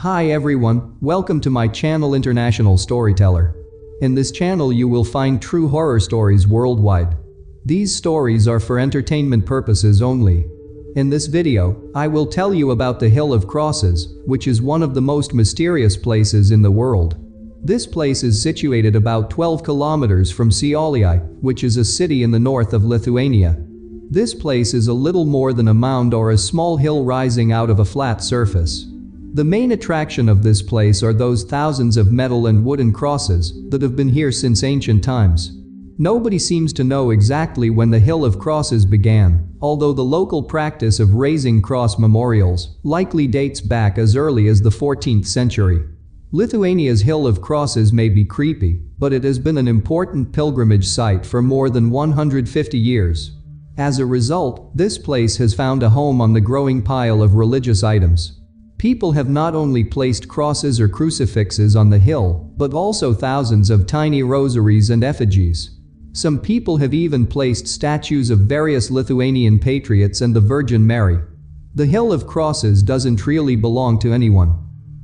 Hi everyone, welcome to my channel International Storyteller. In this channel you will find true horror stories worldwide. These stories are for entertainment purposes only. In this video, I will tell you about the Hill of Crosses, which is one of the most mysterious places in the world. This place is situated about 12 kilometers from Šiauliai, which is a city in the north of Lithuania. This place is a little more than a mound or a small hill rising out of a flat surface. The main attraction of this place are those thousands of metal and wooden crosses that have been here since ancient times. Nobody seems to know exactly when the Hill of Crosses began, although the local practice of raising cross memorials likely dates back as early as the 14th century. Lithuania's Hill of Crosses may be creepy, but it has been an important pilgrimage site for more than 150 years. As a result, this place has found a home on the growing pile of religious items. People have not only placed crosses or crucifixes on the hill, but also thousands of tiny rosaries and effigies. Some people have even placed statues of various Lithuanian patriots and the Virgin Mary. The Hill of Crosses doesn't really belong to anyone.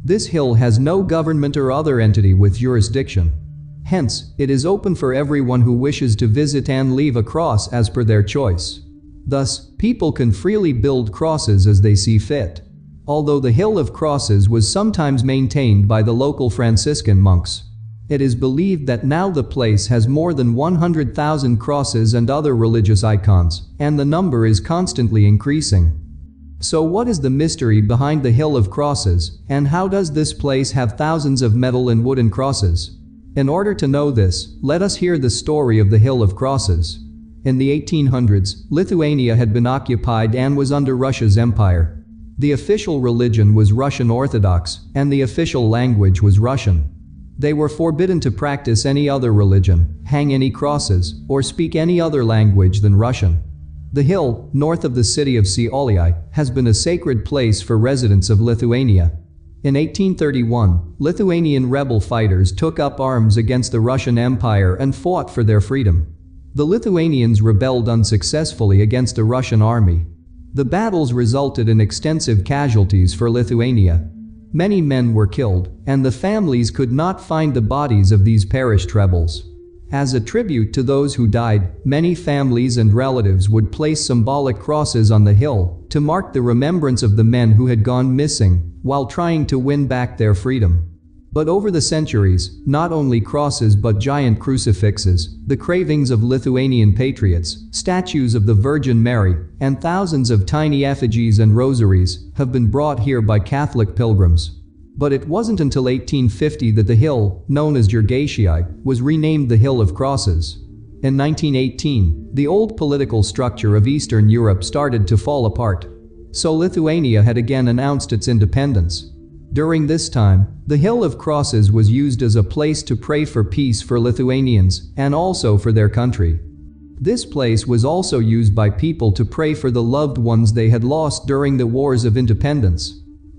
This hill has no government or other entity with jurisdiction. Hence, it is open for everyone who wishes to visit and leave a cross as per their choice. Thus, people can freely build crosses as they see fit. Although the Hill of Crosses was sometimes maintained by the local Franciscan monks, it is believed that now the place has more than 100,000 crosses and other religious icons, and the number is constantly increasing. So what is the mystery behind the Hill of Crosses, and how does this place have thousands of metal and wooden crosses? In order to know this, let us hear the story of the Hill of Crosses. In the 1800s, Lithuania had been occupied and was under Russia's empire. The official religion was Russian Orthodox, and the official language was Russian. They were forbidden to practice any other religion, hang any crosses, or speak any other language than Russian. The hill, north of the city of Šiauliai, has been a sacred place for residents of Lithuania. In 1831, Lithuanian rebel fighters took up arms against the Russian Empire and fought for their freedom. The Lithuanians rebelled unsuccessfully against the Russian army. The battles resulted in extensive casualties for Lithuania. Many men were killed, and the families could not find the bodies of these perished rebels. As a tribute to those who died, many families and relatives would place symbolic crosses on the hill to mark the remembrance of the men who had gone missing while trying to win back their freedom. But over the centuries, not only crosses but giant crucifixes, the cravings of Lithuanian patriots, statues of the Virgin Mary, and thousands of tiny effigies and rosaries have been brought here by Catholic pilgrims. But it wasn't until 1850 that the hill, known as Jurgaičiai, was renamed the Hill of Crosses. In 1918, the old political structure of Eastern Europe started to fall apart. So Lithuania had again announced its independence. During this time, the Hill of Crosses was used as a place to pray for peace for Lithuanians and also for their country. This place was also used by people to pray for the loved ones they had lost during the wars of independence.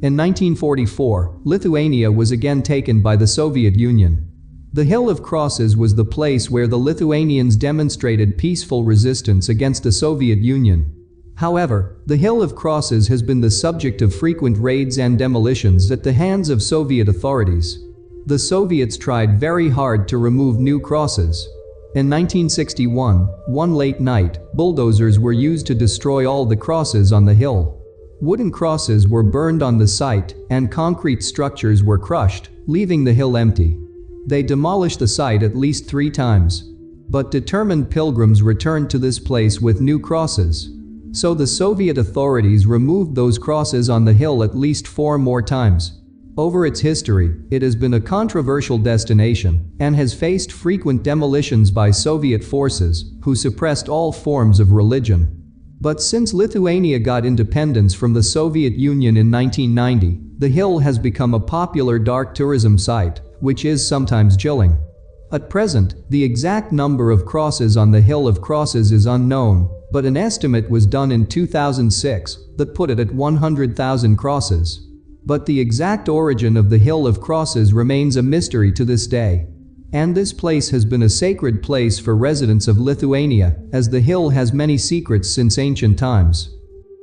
In 1944, Lithuania was again taken by the Soviet Union. The Hill of Crosses was the place where the Lithuanians demonstrated peaceful resistance against the Soviet Union. However, the Hill of Crosses has been the subject of frequent raids and demolitions at the hands of Soviet authorities. The Soviets tried very hard to remove new crosses. In 1961, one late night, bulldozers were used to destroy all the crosses on the hill. Wooden crosses were burned on the site, and concrete structures were crushed, leaving the hill empty. They demolished the site at least 3 times. But determined pilgrims returned to this place with new crosses. So the Soviet authorities removed those crosses on the hill at least 4 more times. Over its history, it has been a controversial destination and has faced frequent demolitions by Soviet forces, who suppressed all forms of religion. But since Lithuania got independence from the Soviet Union in 1990, the hill has become a popular dark tourism site, which is sometimes chilling. At present, the exact number of crosses on the Hill of Crosses is unknown, but an estimate was done in 2006 that put it at 100,000 crosses. But the exact origin of the Hill of Crosses remains a mystery to this day. And this place has been a sacred place for residents of Lithuania, as the hill has many secrets since ancient times.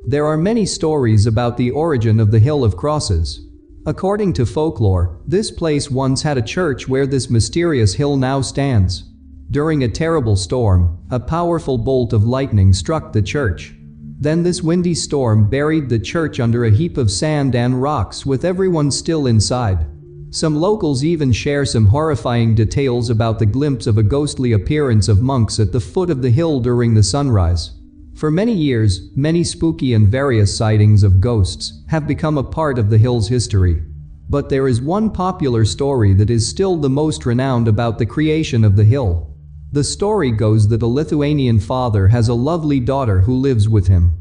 There are many stories about the origin of the Hill of Crosses. According to folklore, this place once had a church where this mysterious hill now stands. During a terrible storm, a powerful bolt of lightning struck the church. Then this windy storm buried the church under a heap of sand and rocks with everyone still inside. Some locals even share some horrifying details about the glimpse of a ghostly appearance of monks at the foot of the hill during the sunrise. For many years, many spooky and various sightings of ghosts have become a part of the hill's history. But there is one popular story that is still the most renowned about the creation of the hill. The story goes that a Lithuanian father has a lovely daughter who lives with him.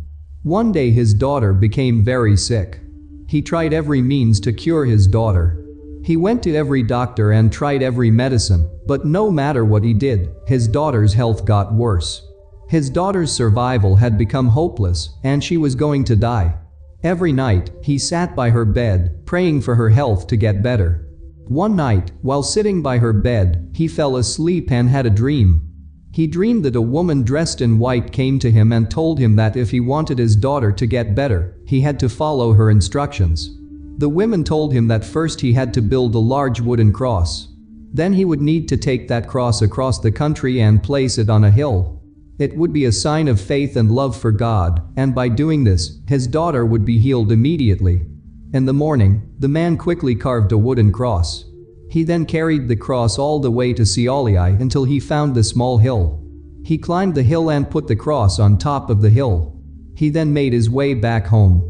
One day his daughter became very sick. He tried every means to cure his daughter. He went to every doctor and tried every medicine, but no matter what he did, his daughter's health got worse. His daughter's survival had become hopeless, and she was going to die. Every night, he sat by her bed, praying for her health to get better. One night, while sitting by her bed, he fell asleep and had a dream. He dreamed that a woman dressed in white came to him and told him that if he wanted his daughter to get better, he had to follow her instructions. The woman told him that first he had to build a large wooden cross. Then he would need to take that cross across the country and place it on a hill. It would be a sign of faith and love for God, and by doing this, his daughter would be healed immediately. In the morning, the man quickly carved a wooden cross. He then carried the cross all the way to Lithuania until he found the small hill. He climbed the hill and put the cross on top of the hill. He then made his way back home.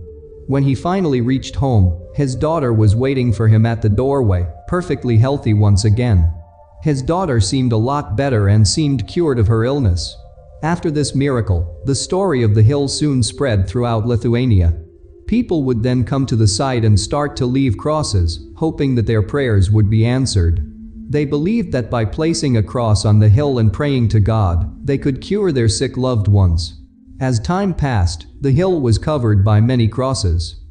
When he finally reached home, his daughter was waiting for him at the doorway, perfectly healthy once again. His daughter seemed a lot better and seemed cured of her illness. After this miracle, the story of the hill soon spread throughout Lithuania. People would then come to the site and start to leave crosses, hoping that their prayers would be answered. They believed that by placing a cross on the hill and praying to God, they could cure their sick loved ones. As time passed, the hill was covered by many crosses.